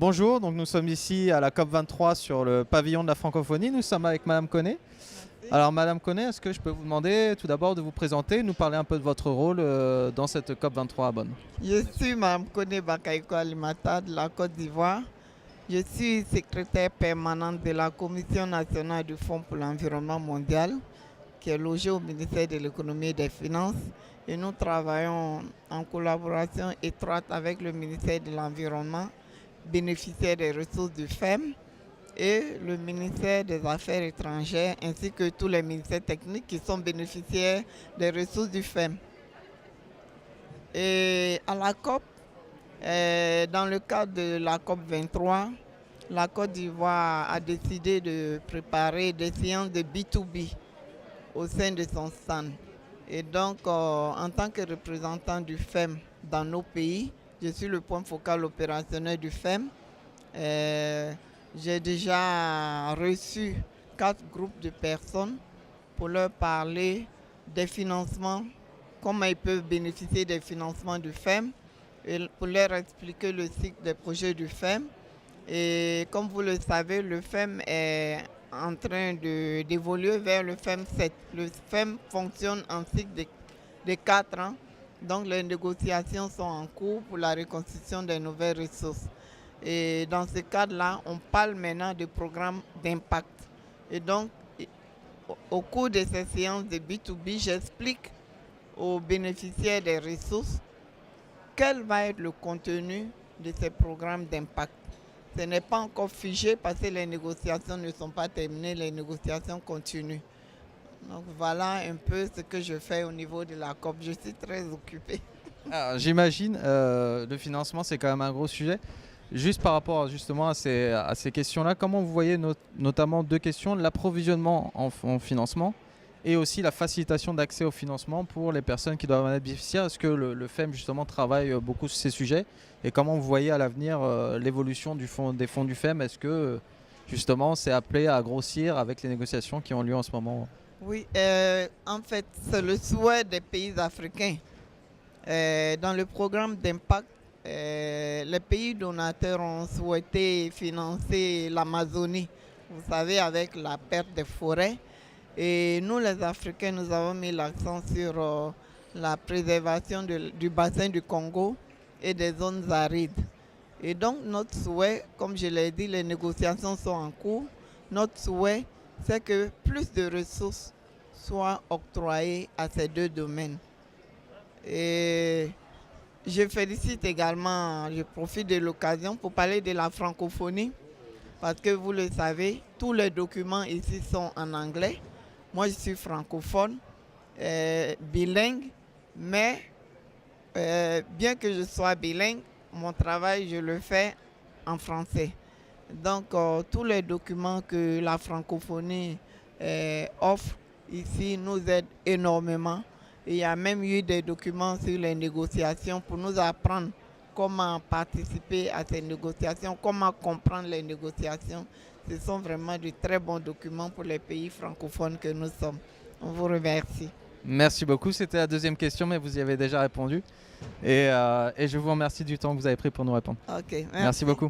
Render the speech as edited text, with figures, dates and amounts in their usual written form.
Bonjour, donc nous sommes ici à la COP23 sur le pavillon de la francophonie. Nous sommes avec Madame Koné. Merci. Alors Madame Koné, est-ce que je peux vous demander tout d'abord de vous présenter, nous parler un peu de votre rôle dans cette COP23 à Bonn? Je suis Mme Kone Bakaïko Alimata de la Côte d'Ivoire. Je suis secrétaire permanente de la Commission nationale du Fonds pour l'environnement mondial, qui est logée au ministère de l'économie et des finances. Et nous travaillons en collaboration étroite avec le ministère de l'Environnement, bénéficiaire des ressources du FEM, et le ministère des Affaires étrangères, ainsi que tous les ministères techniques qui sont bénéficiaires des ressources du FEM. Et à la COP, dans le cadre de la COP 23, la Côte d'Ivoire a décidé de préparer des séances de B2B au sein de son stand. Et donc, en tant que représentant du FEM dans nos pays, je suis le point focal opérationnel du FEM. J'ai déjà reçu 4 groupes de personnes pour leur parler des financements, comment ils peuvent bénéficier des financements du FEM, et pour leur expliquer le cycle des projets du FEM. Et comme vous le savez, le FEM est en train d'évoluer vers le FEM 7. Le FEM fonctionne en cycle de 4 ans. Donc les négociations sont en cours pour la reconstitution des nouvelles ressources. Et dans ce cadre-là, on parle maintenant de programmes d'impact. Et donc, au cours de ces séances de B2B, j'explique aux bénéficiaires des ressources quel va être le contenu de ces programmes d'impact. Ce n'est pas encore figé parce que les négociations ne sont pas terminées, les négociations continuent. Donc voilà un peu ce que je fais au niveau de la COP. Je suis très occupée. Alors, j'imagine, le financement c'est quand même un gros sujet. Juste par rapport justement à ces questions-là, comment vous voyez notamment 2 questions, l'approvisionnement en financement et aussi la facilitation d'accès au financement pour les personnes qui doivent en être bénéficiaires? Est-ce que le FEM justement travaille beaucoup sur ces sujets? Et comment vous voyez à l'avenir l'évolution des fonds du FEM? Est-ce que justement c'est appelé à grossir avec les négociations qui ont lieu en ce moment? Oui, en fait, c'est le souhait des pays africains. Dans le programme d'impact, les pays donateurs ont souhaité financer l'Amazonie, vous savez, avec la perte des forêts. Et nous, les Africains, nous avons mis l'accent sur la préservation du bassin du Congo et des zones arides. Et donc, notre souhait, comme je l'ai dit, les négociations sont en cours. Notre souhait, c'est que plus de ressources soient octroyées à ces 2 domaines. Et je félicite également, je profite de l'occasion pour parler de la francophonie, parce que vous le savez, tous les documents ici sont en anglais. Moi, je suis francophone, bilingue, mais bien que je sois bilingue, mon travail, je le fais en français. Donc, tous les documents que la francophonie offre ici nous aident énormément. Il y a même eu des documents sur les négociations pour nous apprendre comment participer à ces négociations, comment comprendre les négociations. Ce sont vraiment de très bons documents pour les pays francophones que nous sommes. On vous remercie. Merci beaucoup, c'était la 2e question, mais vous y avez déjà répondu. Et je vous remercie du temps que vous avez pris pour nous répondre. Ok, Merci beaucoup.